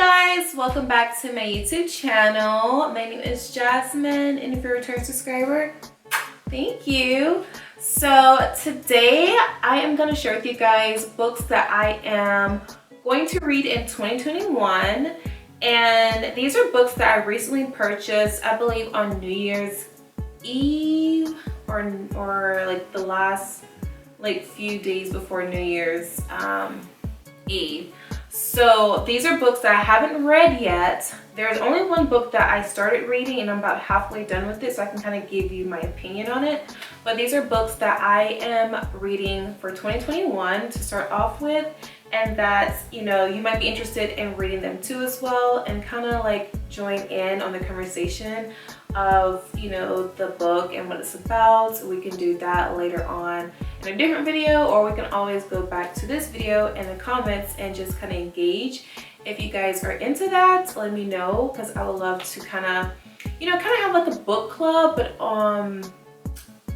Guys, welcome back to my YouTube channel. My name is Jasmine, and if you're a return subscriber, thank you. So today I am going to share with you guys books that I am going to read in 2021, and these are books that I recently purchased, I believe on New Year's Eve or like the last few days before New Year's Eve. So these are books that I haven't read yet. There's only one book that I started reading and I'm about halfway done with it, so I can kind of give you my opinion on it. But these are books that I am reading for 2021 to start off with, and that, you know, you might be interested in reading them too as well, and kind of like join in on the conversation of, you know, the book and what it's about. We can do that later on in a different video, or we can always go back to this video in the comments and just kind of engage. If you guys are into that, let me know, because I would love to kind of, you know, kind of have like a book club,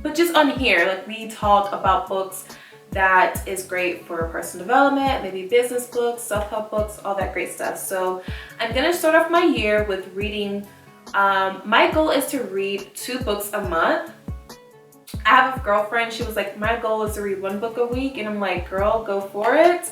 but just on here, like we talk about books that is great for personal development, maybe business books, self-help books, all that great stuff. So I'm gonna start off my year with reading. My goal is to read 2 books a month. I have a girlfriend, she was like, my goal is to read 1 book a week, and I'm like, girl, go for it.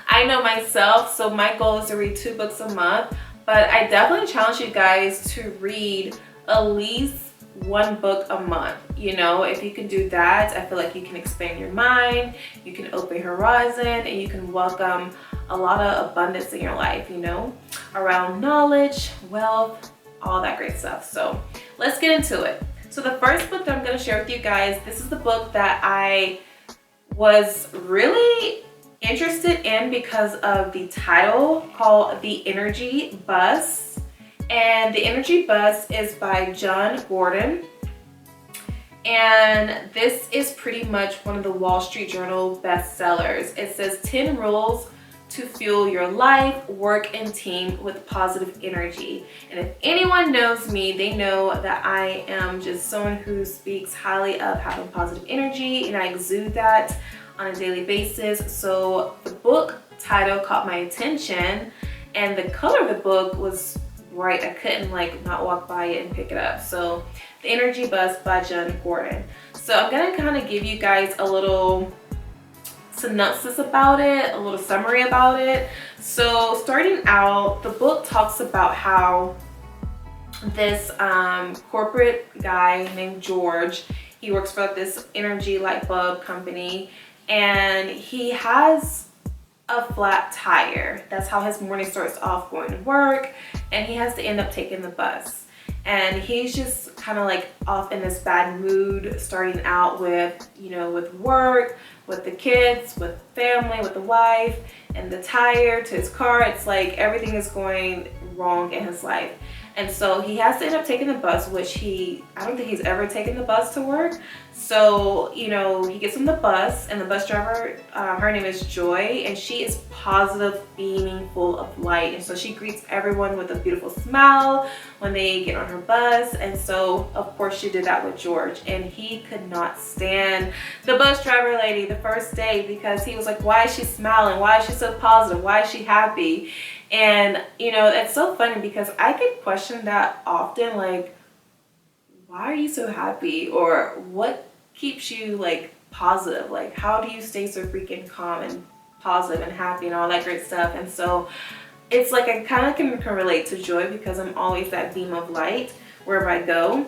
I know myself, so my goal is to read 2 books a month, but I definitely challenge you guys to read at least 1 book a month. You know, if you can do that, I feel like you can expand your mind, you can open your horizon, and you can welcome a lot of abundance in your life, you know, around knowledge, wealth, all that great stuff. So let's get into it. So the first book that I'm going to share with you guys, this is the book that I was really interested in because of the title, called The Energy Bus. And The Energy Bus is by John Gordon. And this is pretty much one of the Wall Street Journal bestsellers. It says 10 rules to fuel your life, work, and team with positive energy. And if anyone knows me, they know that I am just someone who speaks highly of having positive energy, and I exude that on a daily basis. So the book title caught my attention, and the color of the book was bright. I couldn't like not walk by it and pick it up. So The Energy Bus by John Gordon. So I'm gonna kind of give you guys a little synopsis about it, a little summary about it. So starting out, the book talks about how this corporate guy named George, he works for this energy light bulb company, and he has a flat tire. That's how his morning starts off, going to work, and he has to end up taking the bus. And he's just kind of like off in this bad mood, starting out with, you know, with work, with the kids, with family, with the wife, and the tire to his car. It's like everything is going wrong in his life. And so he has to end up taking the bus, which I don't think he's ever taken the bus to work. So, you know, he gets on the bus, and the bus driver, her name is Joy, and she is positive, beaming, full of light. And so she greets everyone with a beautiful smile when they get on her bus. And so, of course, she did that with George, and he could not stand the bus driver lady the first day, because he was like, why is she smiling? Why is she so positive? Why is she happy? And, you know, it's so funny because I get questioned that often, like, why are you so happy? Or what keeps you like positive? Like, how do you stay so freaking calm and positive and happy and all that great stuff? And so it's like I kind of can relate to Joy, because I'm always that beam of light wherever I go.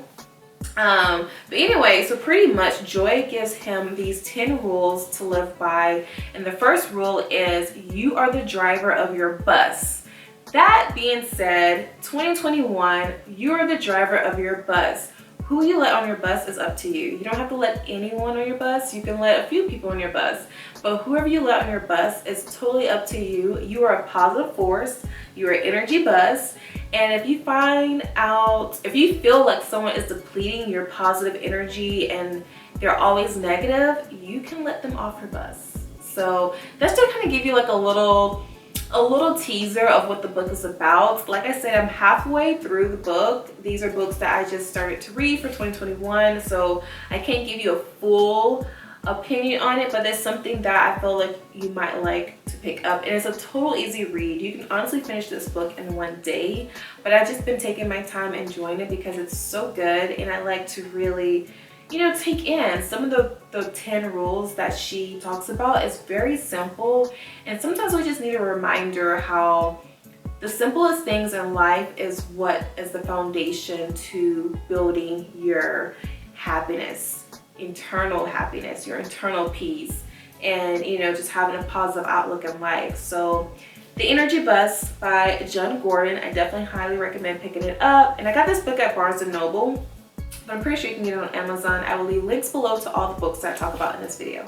But anyway, so pretty much Joy gives him these 10 rules to live by. And the first rule is, you are the driver of your bus. That being said, 2021, you are the driver of your bus. Who you let on your bus is up to you. You don't have to let anyone on your bus. You can let a few people on your bus, but whoever you let on your bus is totally up to you. You are a positive force. You are an energy bus. And if you if you feel like someone is depleting your positive energy and they're always negative, you can let them off your bus. So that's to kind of give you like a little teaser of what the book is about. Like I said, I'm halfway through the book. These are books that I just started to read for 2021, so I can't give you a full opinion on it, but it's something that I feel like you might like to pick up. And it's a total easy read. You can honestly finish this book in one day, but I've just been taking my time enjoying it because it's so good, and I like to really, you know, take in some of the 10 rules that she talks about. It's very simple, and sometimes we just need a reminder how the simplest things in life is what is the foundation to building your happiness, your internal peace, and, you know, just having a positive outlook in life. So The Energy Bus by John Gordon, I definitely highly recommend picking it up. And I got this book at Barnes & Noble, but I'm pretty sure you can get it on Amazon. I will leave links below to all the books that I talk about in this video.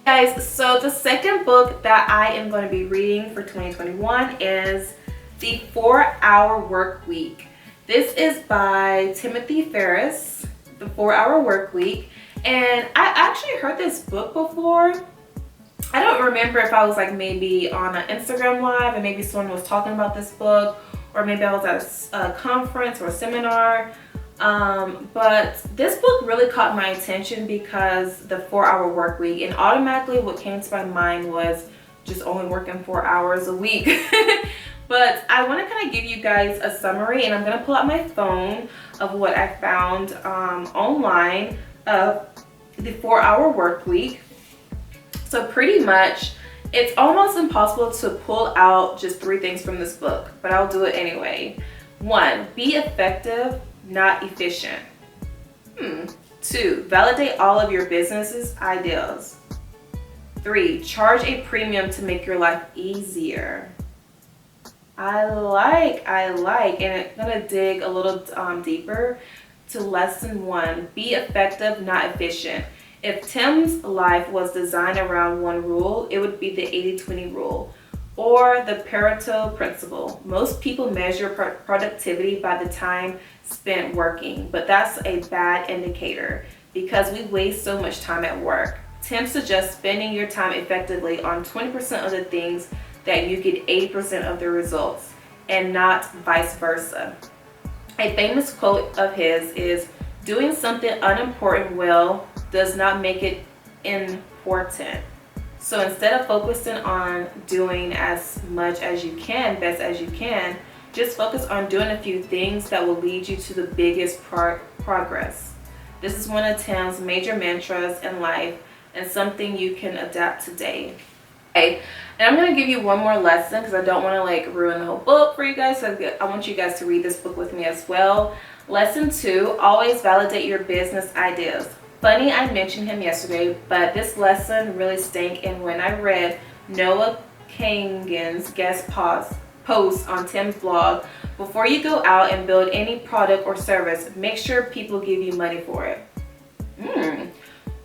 Guys, so the second book that I am going to be reading for 2021 is The 4-Hour Work Week. This is by Timothy Ferriss, The 4-Hour Work Week. And I actually heard this book before. I don't remember if I was like maybe on an Instagram live and maybe someone was talking about this book, or maybe I was at a conference or a seminar. But this book really caught my attention because the 4-hour work week, and automatically what came to my mind was just only working 4 hours a week. But I want to kind of give you guys a summary, and I'm going to pull out my phone of what I found online of the 4-hour work week. So pretty much, it's almost impossible to pull out just 3 things from this book, but I'll do it anyway. 1, be effective, not efficient. 2, validate all of your business's ideas. 3, charge a premium to make your life easier. I like, and I'm gonna dig a little deeper to lesson 1, be effective, not efficient. If Tim's life was designed around one rule, it would be the 80-20 rule, or the Pareto principle. Most people measure productivity by the time spent working, but that's a bad indicator because we waste so much time at work. Tim suggests spending your time effectively on 20% of the things that you get 80% of the results, and not vice versa. A famous quote of his is, "Doing something unimportant well does not make it important." So instead of focusing on doing as much as you can, best as you can, just focus on doing a few things that will lead you to the biggest progress. This is one of Tim's major mantras in life, and something you can adapt today. Okay, and I'm gonna give you one more lesson because I don't want to like ruin the whole book for you guys. So I want you guys to read this book with me as well. Lesson 2, always validate your business ideas. Funny, I mentioned him yesterday, but this lesson really stank in when I read Noah Kagan's guest post on Tim's blog. Before you go out and build any product or service, make sure people give you money for it.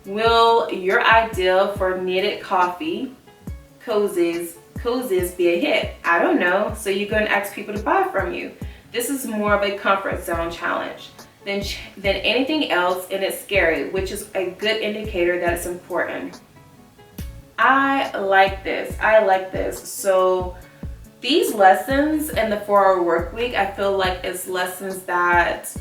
Will your idea for knitted coffee cozies be a hit? I don't know. So you go and ask people to buy from you. This is more of a comfort zone challenge than anything else, and it's scary, which is a good indicator that it's important. I like this. So these lessons in the 4-hour work week, I feel like it's lessons that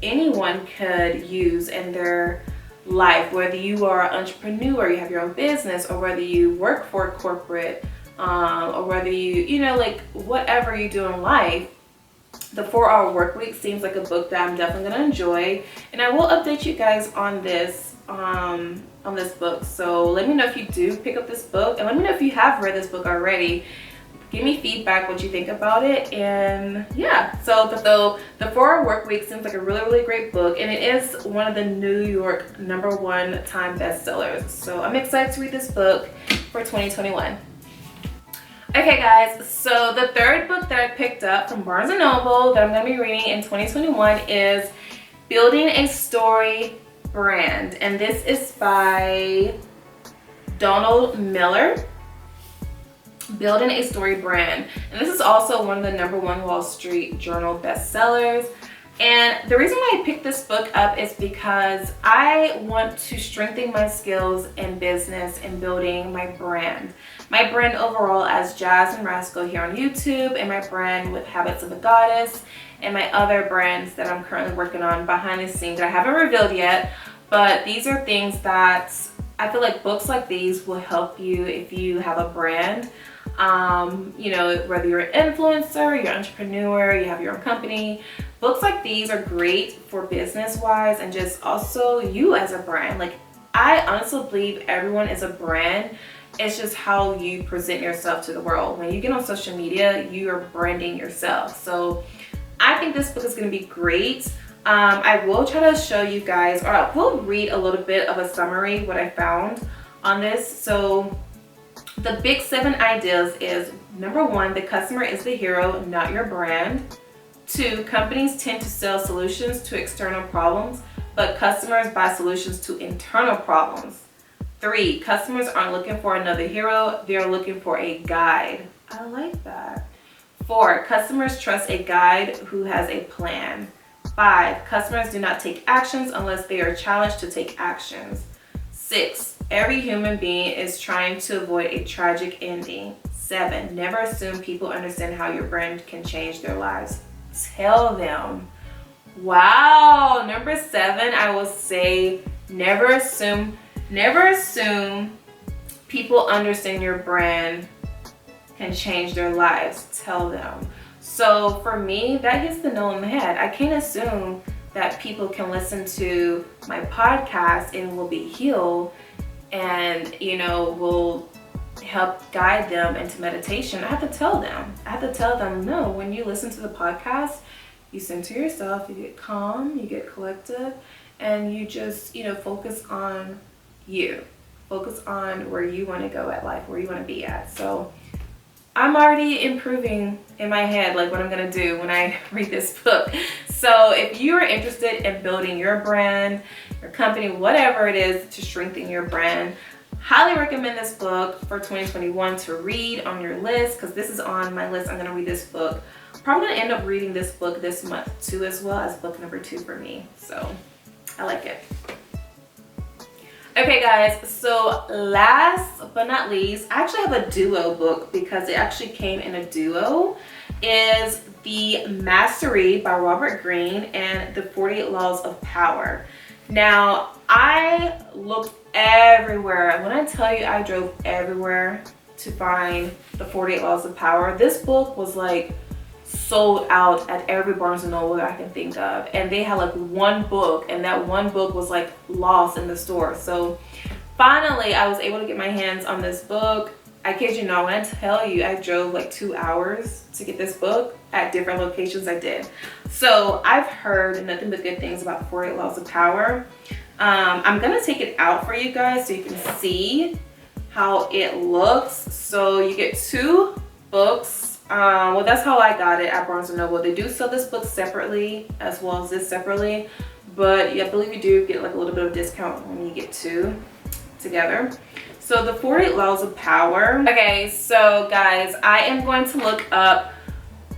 anyone could use in their life, whether you are an entrepreneur, you have your own business, or whether you work for a corporate, or whether you know, like whatever you do in life. The 4-hour work week seems like a book that I'm definitely going to enjoy, and I will update you guys on this book. So let me know if you do pick up this book, and let me know if you have read this book already. Give me feedback what you think about it. And yeah, so the 4-hour work week seems like a really great book, and it is one of the New York #1 time bestsellers. So I'm excited to read this book for 2021. Okay guys, so the third book that I picked up from Barnes & Noble that I'm going to be reading in 2021 is Building a Story Brand, and this is by Donald Miller. Building a Story Brand, and this is also one of the #1 Wall Street Journal bestsellers. And the reason why I picked this book up is because I want to strengthen my skills in business and building my brand overall as Jasmine Rasco here on YouTube, and my brand with Habits of a Goddess, and my other brands that I'm currently working on behind the scenes that I haven't revealed yet. But these are things that I feel like books like these will help you if you have a brand. You know, whether you're an influencer, you're an entrepreneur, you have your own company, books like these are great for business wise and just also you as a brand. Like, I honestly believe everyone is a brand. It's just how you present yourself to the world. When you get on social media, you are branding yourself. So I think this book is going to be great. I will try to show you guys, or I will read a little bit of a summary, what I found on this. So the big 7 ideas is, number 1, the customer is the hero, not your brand. 2, companies tend to sell solutions to external problems, but customers buy solutions to internal problems. 3, customers aren't looking for another hero, they're looking for a guide. I like that. 4, customers trust a guide who has a plan. 5, customers do not take actions unless they are challenged to take actions. 6, every human being is trying to avoid a tragic ending. 7, never assume people understand how your brand can change their lives. Tell them. Wow. Number 7, I will say never assume people understand your brand can change their lives. Tell them. So for me, that hits the nail on the head. I can't assume that people can listen to my podcast and will be healed and, you know, will help guide them into meditation. I have to tell them, no, when you listen to the podcast, you center yourself, you get calm, you get collective, and you just, you know, focus on you. Focus on where you want to go at life, where you want to be at. So I'm already improving in my head, like what I'm going to do when I read this book. So if you are interested in building your brand, your company, whatever it is to strengthen your brand, highly recommend this book for 2021 to read on your list, because this is on my list. I'm going to read this book. Probably going to end up reading this book this month too, as well as book number 2 for me. So I like it. Okay guys, so last but not least, I actually have a duo book because it actually came in a duo, is The Mastery by Robert Greene and The 48 Laws of Power. Now, I looked everywhere. When I tell you I drove everywhere to find The 48 Laws of Power, this book was like sold out at every Barnes & Noble that I can think of, and they had like one book, and that one book was like lost in the store. So finally I was able to get my hands on this book. I kid you not, when I tell you I drove like 2 hours to get this book at different locations, I did. So I've heard nothing but good things about the 48 Laws of Power. I'm gonna take it out for you guys so you can see how it looks. So you get 2 books. Well, that's how I got it at Barnes & Noble. They do sell this book separately as well as this separately, but yeah, I believe you do get like a little bit of discount when you get 2 together. So the 48 Laws of Power. Okay, so guys, I am going to look up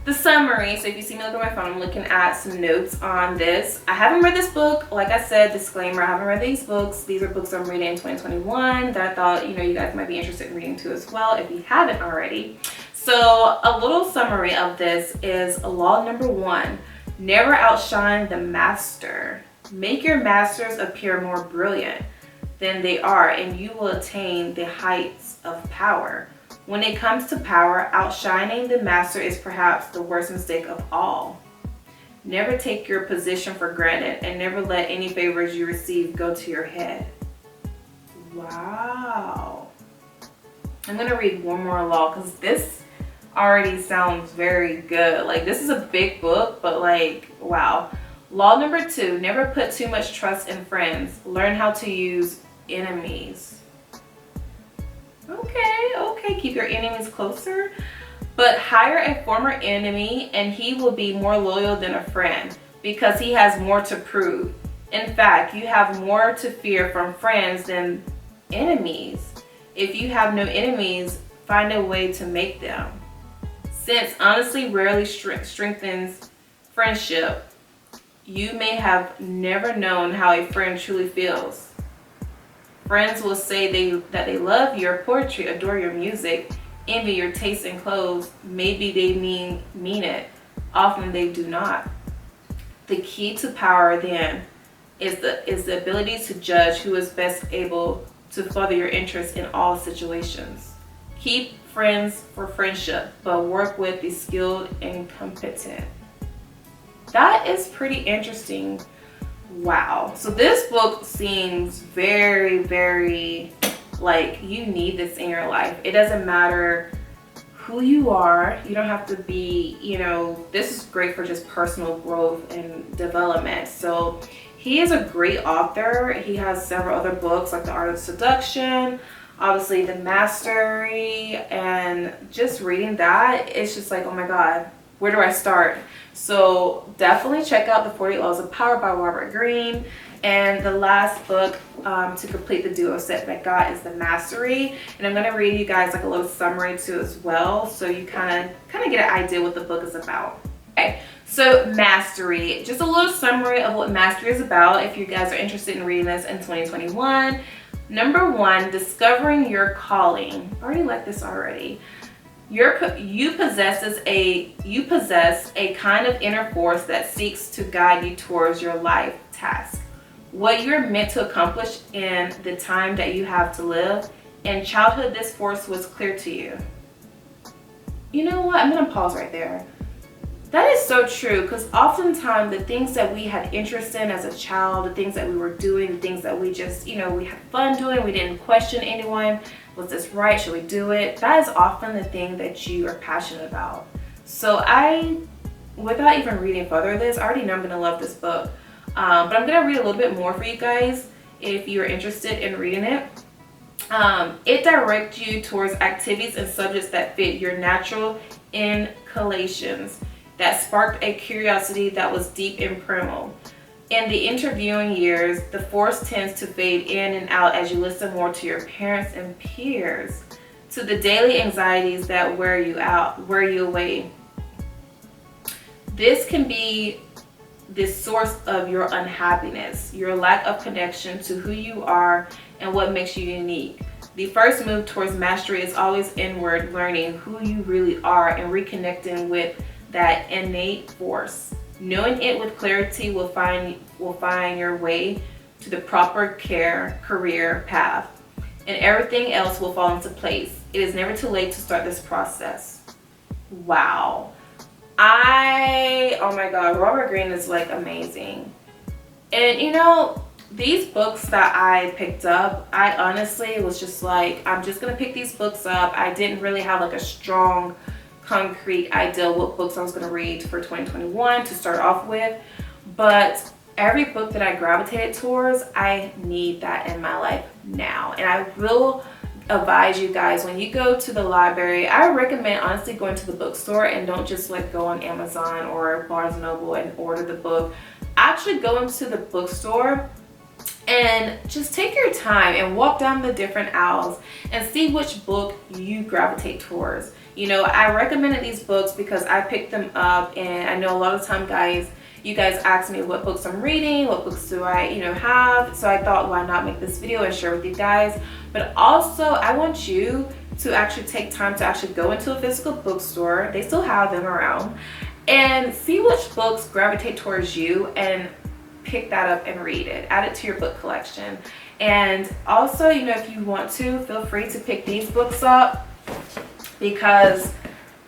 the summary. So if you see me look at my phone, I'm looking at some notes on this. I haven't read this book. Like I said, disclaimer, I haven't read these books. These are books I'm reading in 2021 that I thought, you know, you guys might be interested in reading too as well if you haven't already. So a little summary of this is law number 1, never outshine the master. Make your masters appear more brilliant than they are, and you will attain the heights of power. When it comes to power, outshining the master is perhaps the worst mistake of all. Never take your position for granted, and never let any favors you receive go to your head. Wow. I'm gonna read one more law because this already sounds very good. Like, this is a big book, but like, wow. Law number 2, never put too much trust in friends. Learn how to use enemies. Okay, keep your enemies closer, but hire a former enemy and he will be more loyal than a friend because he has more to prove. In fact, you have more to fear from friends than enemies. If you have no enemies, find a way to make them. Since honesty rarely strengthens friendship, you may have never known how a friend truly feels. Friends will say that they love your poetry, adore your music, envy your taste in clothes. Maybe they mean it. Often they do not. The key to power then is the ability to judge who is best able to further your interest in all situations. Keep friends for friendship, but work with the skilled and competent. That is pretty interesting. Wow. So this book seems very, very like you need this in your life. It doesn't matter who you are. You don't have to be, you know, this is great for just personal growth and development. So he is a great author. He has several other books like The Art of Seduction, obviously The Mastery, and just reading that, it's just like, oh my God, where do I start? So definitely check out The 48 Laws of Power by Robert Greene. And the last book to complete the duo set that I got is The Mastery. And I'm going to read you guys like a little summary too as well, so you kind of get an idea what the book is about. Okay, so Mastery, just a little summary of what Mastery is about if you guys are interested in reading this in 2021. Number 1, discovering your calling. I already like this already. You possess a kind of inner force that seeks to guide you towards your life task, what you're meant to accomplish in the time that you have to live. In childhood, this force was clear to you. You know what? I'm gonna pause right there. That is so true, because oftentimes the things that we had interest in as a child, the things that we were doing, the things that we just, you know, we had fun doing, we didn't question anyone, was this right, should we do it? That is often the thing that you are passionate about. So without even reading further this, I already know I'm gonna love this book. But I'm gonna read a little bit more for you guys if you're interested in reading it. It directs you towards activities and subjects that fit your natural inclinations, that sparked a curiosity that was deep and primal. In the interviewing years, the force tends to fade in and out as you listen more to your parents and peers, to the daily anxieties that wear you away. This can be the source of your unhappiness, your lack of connection to who you are and what makes you unique. The first move towards mastery is always inward, learning who you really are and reconnecting with that innate force. Knowing it with clarity will find your way to the proper career path, and everything else will fall into place. It is never too late to start this process. Wow. Oh my God, Robert Greene is like amazing. And you know, these books that I picked up, I honestly was just like, I'm just gonna pick these books up. I didn't really have like a strong, concrete idea what books I was gonna read for 2021 to start off with. But every book that I gravitated towards, I need that in my life now. And I will advise you guys, when you go to the library, I recommend honestly going to the bookstore and don't just like go on Amazon or Barnes & Noble and order the book. Actually go into the bookstore and just take your time and walk down the different aisles and see which book you gravitate towards. You know, I recommended these books because I picked them up, and I know a lot of time you guys ask me what books I'm reading, what books do I, have. So I thought, why not make this video and share with you guys? But also, I want you to actually take time to actually go into a physical bookstore. They still have them around, and see which books gravitate towards you and pick that up and read it. Add it to your book collection. And also, if you want to, feel free to pick these books up because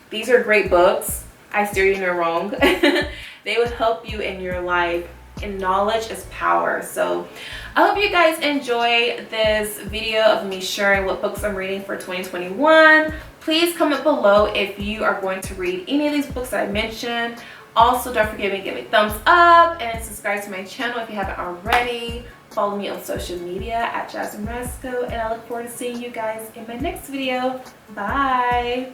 these are great books. I steer you no wrong. They will help you in your life, and knowledge is power. So I hope you guys enjoy this video of me sharing what books I'm reading for 2021. Please comment below if you are going to read any of these books that I mentioned. Also, don't forget to give me a thumbs up and subscribe to my channel if you haven't already. Follow me on social media at Jasmine Rasco, and I look forward to seeing you guys in my next video. Bye.